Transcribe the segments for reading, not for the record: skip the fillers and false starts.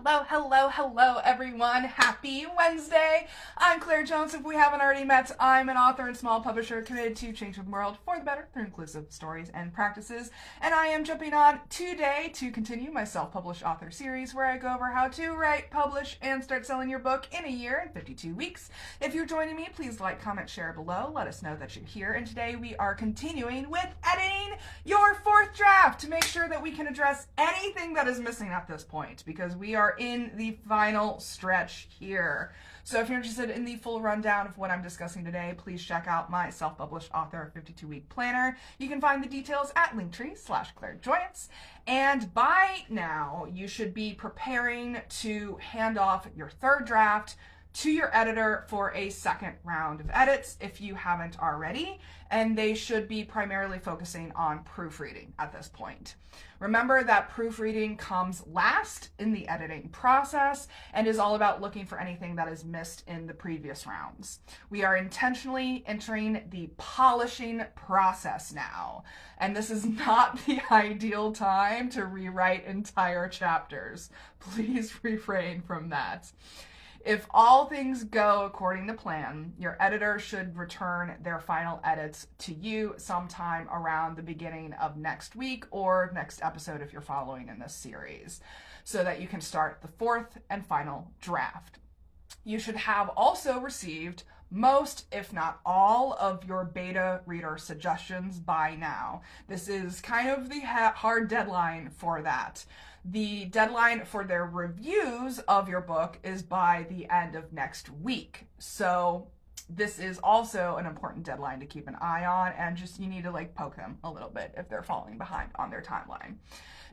Hello, everyone. Happy Wednesday. I'm clairjoyance. If we haven't already met, I'm an author and small publisher committed to changing the world for the better through inclusive stories and practices. And I am jumping on today to continue my self-published author series where I go over how to write, publish, and start selling your book in a year and 52 weeks. If you're joining me, please like, comment, share below. Let us know that you're here. And today we are continuing with editing your fourth draft to make sure that we can address anything that is missing at this point, because we are in the final stretch here. So if you're interested in the full rundown of what I'm discussing today, please check out my self-published author 52-week planner. You can find the details at linktr.ee/clairjoyance. And by now, you should be preparing to hand off your third draft to your editor for a second round of edits if you haven't already, and they should be primarily focusing on proofreading at this point. Remember that proofreading comes last in the editing process and is all about looking for anything that is missed in the previous rounds. We are intentionally entering the polishing process now, and this is not the ideal time to rewrite entire chapters. Please refrain from that. If all things go according to plan, your editor should return their final edits to you sometime around the beginning of next week or next episode if you're following in this series, so that you can start the fourth and final draft. You should have also received most, if not all, of your beta reader suggestions by now. This is kind of the hard deadline for that. The deadline for their reviews of your book is by the end of next week. So this is also an important deadline to keep an eye on, and just you need to poke them a little bit if they're falling behind on their timeline,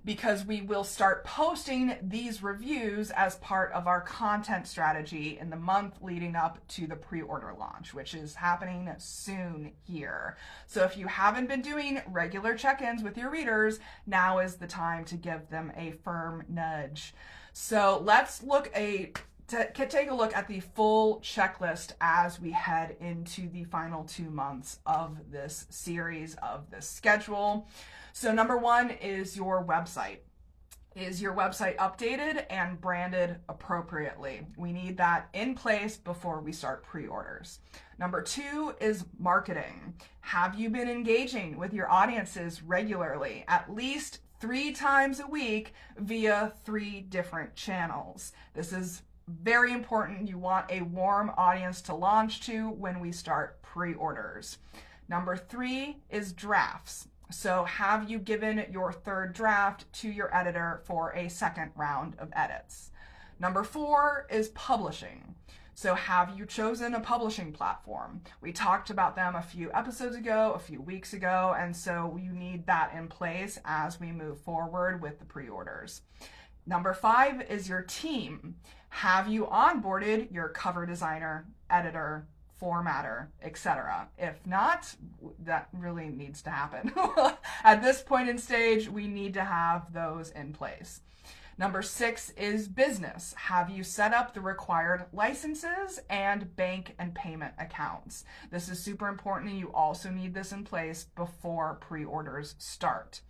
because we will start posting these reviews as part of our content strategy in the month leading up to the pre-order launch, which is happening soon here. So if you haven't been doing regular check-ins with your readers, now is the time to give them a firm nudge. So let's take a look at the full checklist as we head into the final 2 months of this series, of this schedule. So number one is your website. Is your website updated and branded appropriately? We need that in place before we start pre-orders. Number two is marketing. Have you been engaging with your audiences regularly, at least 3 times a week via 3 different channels? This is very important. You want a warm audience to launch to when we start pre-orders. Number 3 is drafts. So have you given your third draft to your editor for a second round of edits? Number 4 is publishing. So have you chosen a publishing platform? We talked about them a few episodes ago, a few weeks ago, and so you need that in place as we move forward with the pre-orders. Number 5 is your team. Have you onboarded your cover designer, editor, formatter, etc.? If not, that really needs to happen. At this point in stage, we need to have those in place. Number 6 is business. Have you set up the required licenses and bank and payment accounts? This is super important, and you also need this in place before pre-orders start.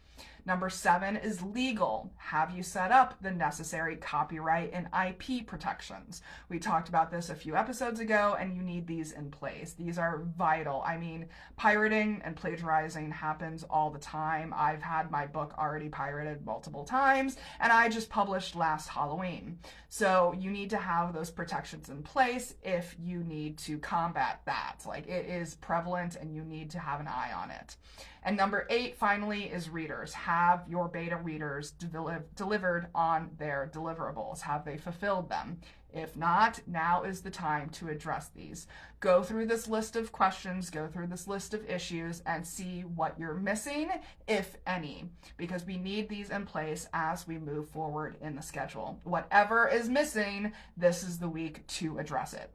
Number 7 is legal. Have you set up the necessary copyright and IP protections? We talked about this a few episodes ago, and you need these in place. These are vital. I mean, pirating and plagiarizing happens all the time. I've had my book already pirated multiple times, and I just published last Halloween. So you need to have those protections in place if you need to combat that. It is prevalent, and you need to have an eye on it. And number 8, finally, is readers. Have your beta readers delivered on their deliverables? Have they fulfilled them? If not, now is the time to address these. Go through this list of questions, go through this list of issues, and see what you're missing, if any, because we need these in place as we move forward in the schedule. Whatever is missing, this is the week to address it.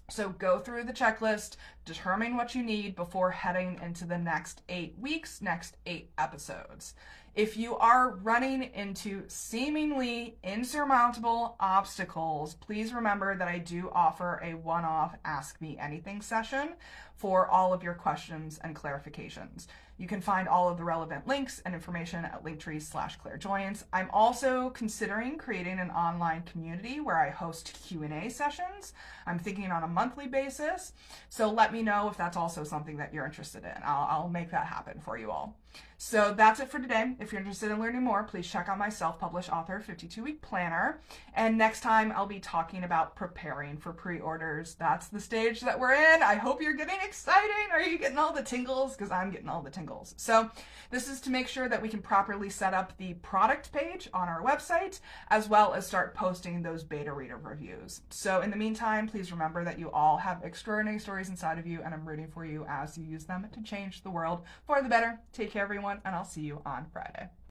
So go through the checklist, determine what you need before heading into the next 8 weeks, next 8 episodes. If you are running into seemingly insurmountable obstacles, please remember that I do offer a one-off Ask Me Anything session for all of your questions and clarifications. You can find all of the relevant links and information at linktree/clairjoyance. I'm also considering creating an online community where I host Q&A sessions. I'm thinking on a monthly basis, so let me know if that's also something that you're interested in. I'll make that happen for you all. So that's it for today. If you're interested in learning more, please check out my self-published author 52-week planner. And next time I'll be talking about preparing for pre-orders. That's the stage that we're in. I hope you're getting exciting. Are you getting all the tingles? Because I'm getting all the tingles. So this is to make sure that we can properly set up the product page on our website, as well as start posting those beta reader reviews. So in the meantime, please remember that you all have extraordinary stories inside of you, and I'm rooting for you as you use them to change the world for the better. Take care, everyone, and I'll see you on Friday.